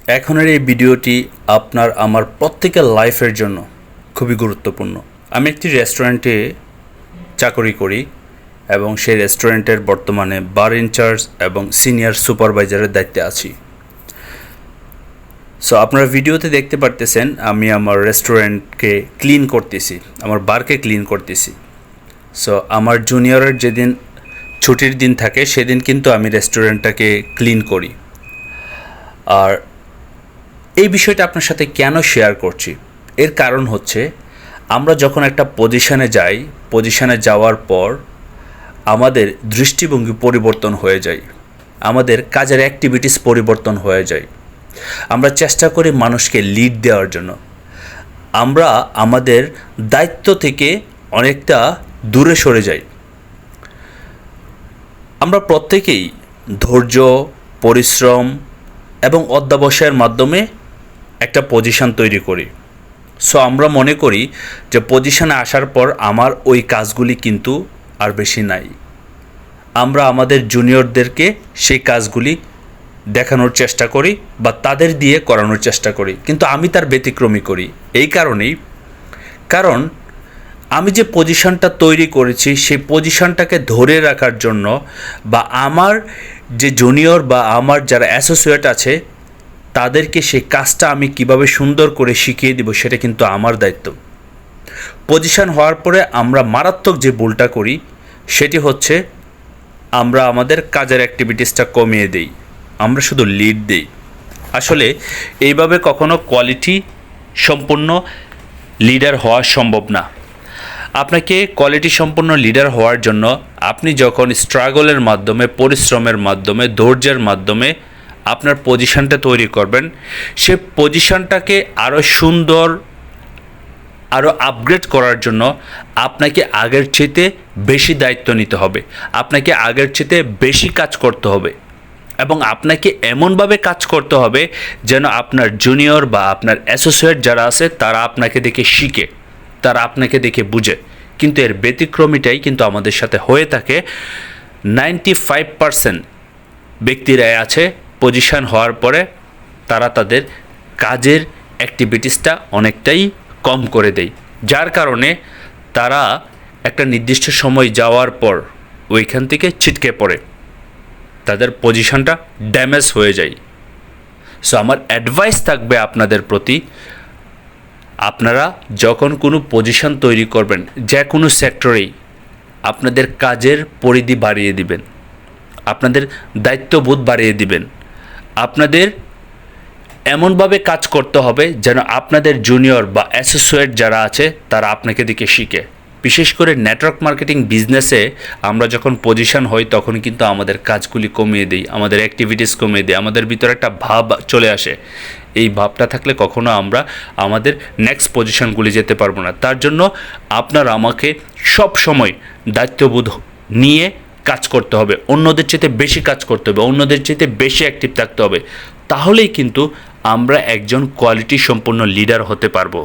এখনের এই ভিডিওটি আপনার আমার প্রত্যেকের লাইফের জন্য খুবই গুরুত্বপূর্ণ। আমি একটি রেস্টুরেন্টে চাকরি করি এবং সেই রেস্টুরেন্টের বর্তমানে বার ইনচার্জ এবং সিনিয়র সুপারভাইজারের দায়িত্বে আছি। সো আপনারা ভিডিওতে দেখতে পারতেছেন আমি আমার রেস্টুরেন্টকে ক্লিন করতেছি, আমার বারকে ক্লিন করতেছি। সো আমার জুনিয়রের যেদিন ছুটির দিন থাকে সেদিন কিন্তু আমি রেস্টুরেন্টটাকে ক্লিন করি। আর এই বিষয়টা আপনার সাথে কেন শেয়ার করছি, এর কারণ হচ্ছে আমরা যখন একটা পজিশনে যাই, পজিশনে যাওয়ার পর আমাদের দৃষ্টিভঙ্গি পরিবর্তন হয়ে যায়, আমাদের কাজের অ্যাক্টিভিটিস পরিবর্তন হয়ে যায়। আমরা চেষ্টা করি মানুষকে লিড দেওয়ার জন্য, আমরা আমাদের দায়িত্ব থেকে অনেকটা দূরে সরে যাই। আমরা প্রত্যেকেই ধৈর্য, পরিশ্রম এবং অধ্যবসায়ের মাধ্যমে একটা পজিশন তৈরি করি। সো আমরা মনে করি যে পজিশনে আসার পর আমার ওই কাজগুলি কিন্তু আর বেশি নাই। আমরা আমাদের জুনিয়রদেরকে সেই কাজগুলি দেখানোর চেষ্টা করি বা তাদের দিয়ে করানোর চেষ্টা করি, কিন্তু আমি তার ব্যতিক্রমী করি। এই কারণেই, কারণ আমি যে পজিশনটা তৈরি করেছি সেই পজিশনটাকে ধরে রাখার জন্য বা আমার যে জুনিয়র বা আমার যারা অ্যাসোসিয়েট আছে তাদেরকে সেই কাজটা আমি কিভাবে সুন্দর করে শিখিয়ে দেব সেটা কিন্তু আমার দায়িত্ব। পজিশন হওয়ার পরে আমরা মারাত্মক যে ভুলটা করি সেটি হচ্ছে আমরা আমাদের কাজের অ্যাক্টিভিটিসটা কমিয়ে দেই, আমরা শুধু লিড দেই। আসলে এইভাবে কখনো কোয়ালিটি সম্পন্ন লিডার হওয়া সম্ভব না। আপনাকে কোয়ালিটি সম্পন্ন লিডার হওয়ার জন্য আপনি যখন স্ট্রাগলের মাধ্যমে, পরিশ্রমের মাধ্যমে, ধৈর্যের মাধ্যমে আপনার পজিশনটা তৈরি করবেন, সে পজিশনটাকে আরও সুন্দর, আরও আপগ্রেড করার জন্য আপনাকে আগের চেয়ে বেশি দায়িত্ব নিতে হবে, আপনাকে আগের চেয়ে বেশি কাজ করতে হবে এবং আপনাকে এমনভাবে কাজ করতে হবে যেন আপনার জুনিয়র বা আপনার অ্যাসোসিয়েট যারা আছে তারা আপনাকে দেখে শিখে, তারা আপনাকে দেখে বুঝে। কিন্তু এর ব্যতিক্রমীটাই কিন্তু আমাদের সাথে হয়ে থাকে। 95% ব্যক্তিরাই আছে পজিশন হওয়ার পরে তারা তাদের কাজের অ্যাক্টিভিটিসটা অনেকটাই কম করে দেয়, যার কারণে তারা একটা নির্দিষ্ট সময় যাওয়ার পর ওইখান থেকে ছিটকে পড়ে, তাদের পজিশনটা ড্যামেজ হয়ে যায়। সো আমার অ্যাডভাইস থাকবে আপনাদের প্রতি, আপনারা যখন কোনো পজিশন তৈরি করবেন যে কোনো সেক্টরেই আপনাদের কাজের পরিধি বাড়িয়ে দিবেন, আপনাদের দায়িত্ববোধ বাড়িয়ে দিবেন। আপনাদের এমনভাবে কাজ করতে হবে যেন আপনাদের জুনিয়র বা অ্যাসোসিয়েট যারা আছে তারা আপনাকে দেখে শিখে। বিশেষ করে নেটওয়ার্ক মার্কেটিং বিজনেসে আমরা যখন পজিশন হই তখন কিন্তু আমাদের কাজগুলি কমিয়ে দিই, আমাদের অ্যাক্টিভিটিস কমিয়ে দিই, আমাদের ভিতরে একটা ভাব চলে আসে। এই ভাবটা থাকলে কখনো আমরা আমাদের নেক্সট পজিশনগুলি যেতে পারবো না। তার জন্য আপনার আমাকে সব সময় দায়িত্ববোধ নিয়ে কাজ করতে হবে, অন্যদের চেয়ে বেশি কাজ করতে হবে, অন্যদের চেয়ে বেশি অ্যাক্টিভ থাকতে হবে। তাহলেই কিন্তু আমরা একজন কোয়ালিটি সম্পন্ন লিডার হতে পারবো।